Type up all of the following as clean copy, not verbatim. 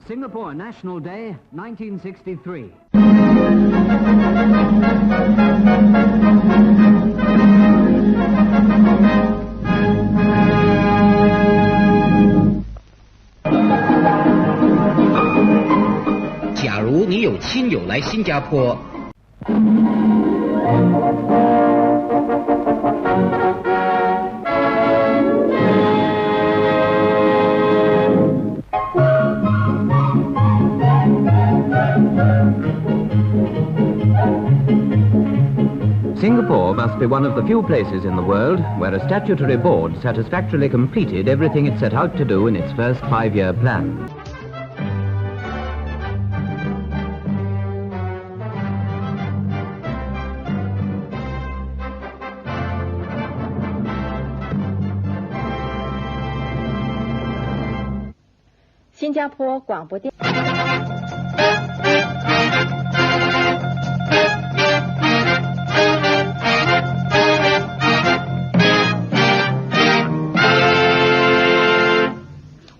Singapore National Day, 1963.假如你有亲友来新加坡，Singapore must be one of the few places in the world where a statutory board satisfactorily completed everything it set out to do in its first 5-year plan. Singapore 广播电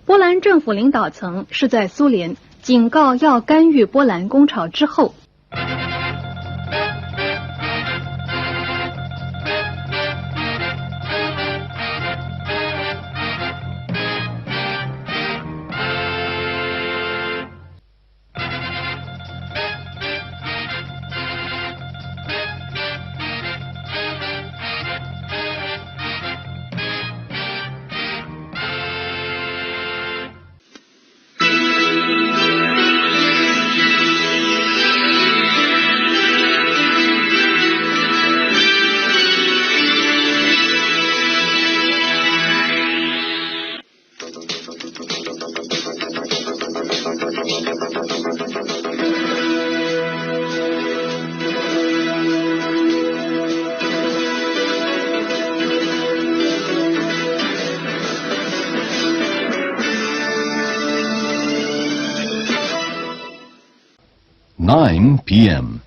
波兰政府领导层是在苏联警告要干预波兰工潮之后，9 p.m.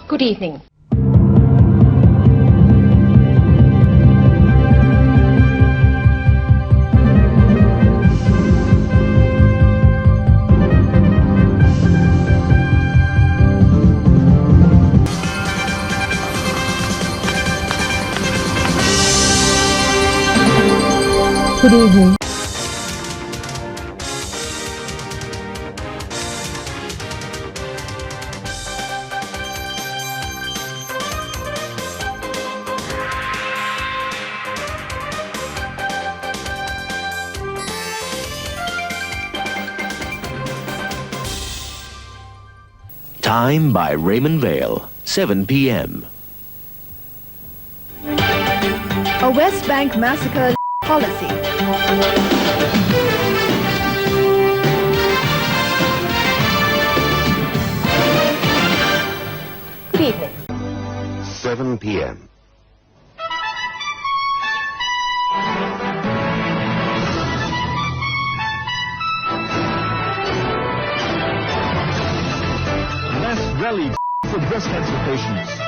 Good evening. Good evening. Time by Raymond Vale, 7 p.m. A West Bank massacre policy. Good evening. 7 p.m. Mass rally for breast cancer patients.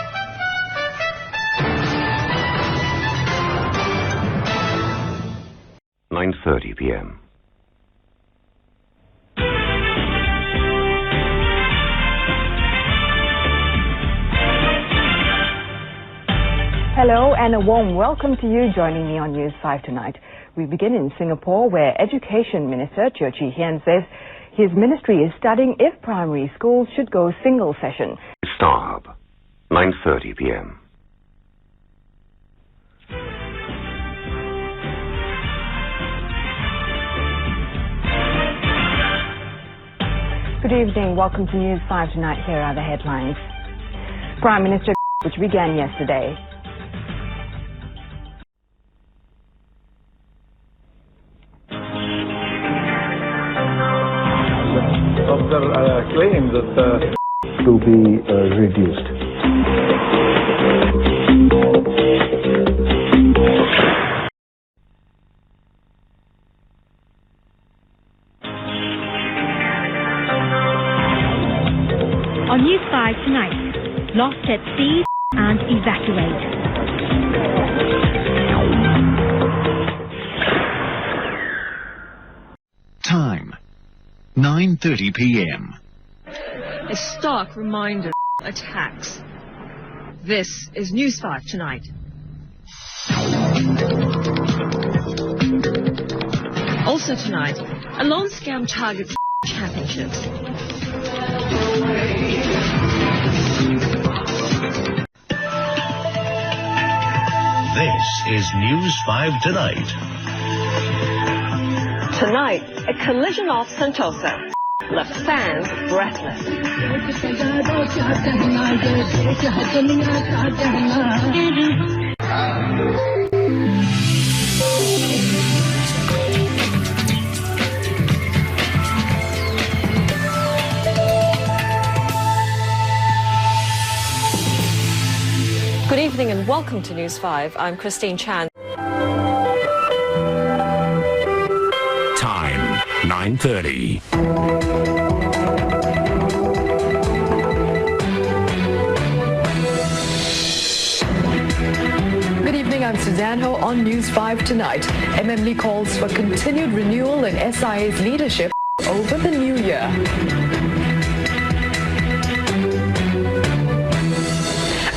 .30 p.m. Hello and a warm welcome to you joining me on News 5 tonight. We begin in Singapore, where Education Minister Teo Chee Hean says his ministry is studying if primary schools should go single session. Star Hub, 9:30 p.m. Good evening. Welcome to News 5 tonight. Here are the headlines. Prime Minister, which began yesterday. claim that to be reduced. On News 5 tonight, lost at sea and evacuate. Time, 9:30 p.m. A stark reminder of attacks. This is News 5 tonight. Also tonight, a loan scam targets championships. This is News 5 Tonight. Tonight, a collision off Sentosa left fans breathless. Good evening and welcome to News 5. I'm Christine Chan. Time, 9:30. Good evening, I'm Suzanne Ho on News 5 tonight. MMLE calls for continued renewal in SIA's leadership over the new year.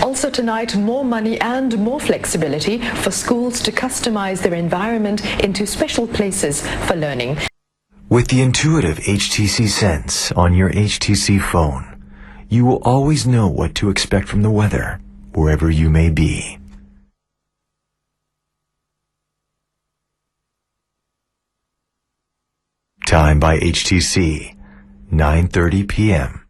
Also tonight, more money and more flexibility for schools to customize their environment into special places for learning. With the intuitive HTC Sense on your HTC phone, you will always know what to expect from the weather, wherever you may be. Time by HTC, 9:30 p.m.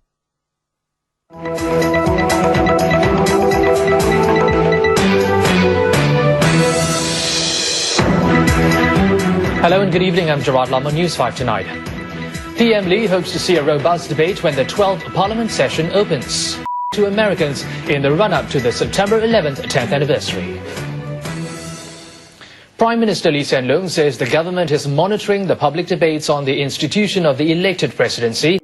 Hello and good evening, I'm Gerard Lam on News 5 tonight. PM Lee hopes to see a robust debate when the 12th Parliament session opens to Americans in the run-up to the September 11th 10th anniversary. Prime Minister Lee Hsien Loong says the government is monitoring the public debates on the institution of the elected presidency.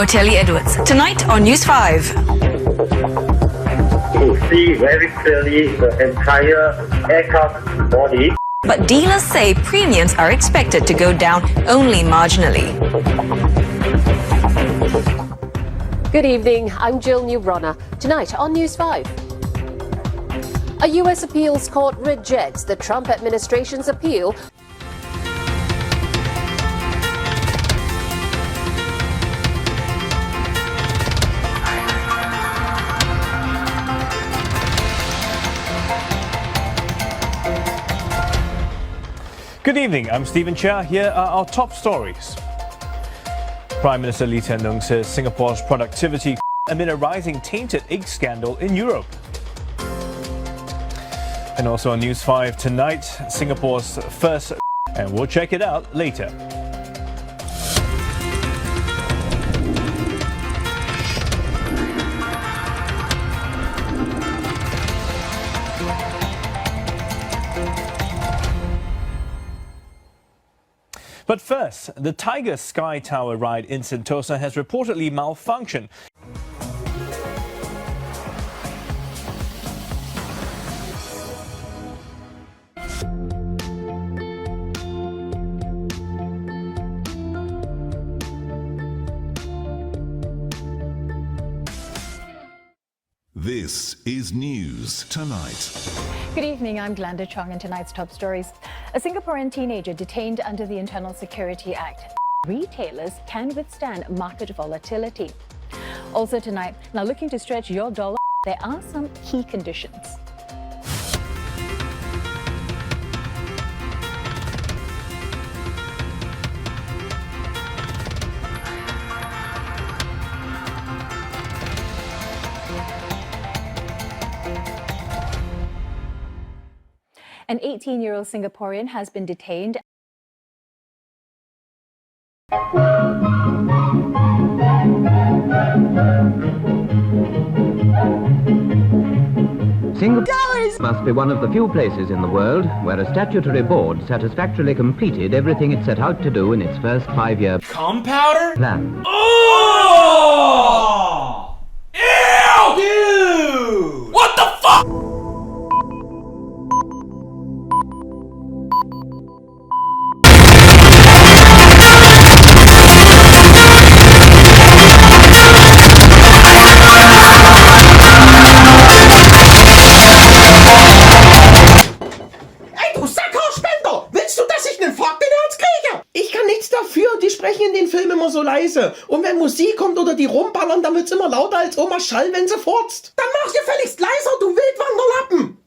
Telly Edwards. Tonight on News 5. To see very clearly the entire aircraft body. But dealers say premiums are expected to go down only marginally. Good evening, I'm Jill Newbrunner. Tonight on News 5. A U.S. appeals court rejects the Trump administration's appeal. Good evening, I'm Stephen Chia. Here are our top stories. Prime Minister Lee Hsien Loong says Singapore's productivity amid a rising tainted egg scandal in Europe. And also on News 5 tonight, Singapore's first, and we'll check it out later. But first, the Tiger Sky Tower ride in Sentosa has reportedly malfunctioned. This is News Tonight. Good evening, I'm Glenda Chong and tonight's top stories. A Singaporean teenager detained under the Internal Security Act. Retailers can withstand market volatility. Also tonight, now looking to stretch your dollar, there are some key conditions. An 18-year-old Singaporean has been detained. Singapore must be one of the few places in the world where a statutory board satisfactorily completed everything it set out to do in its first 5-year plan. Oh! Ew! Dude! What the fuck? Die sprechen in den Filmen immer so leise. Und wenn Musik kommt oder die rumballern, dann wird's immer lauter als Omas Schall, wenn sie furzt. Dann mach dir gefälligst leiser, du Wildwanderlappen!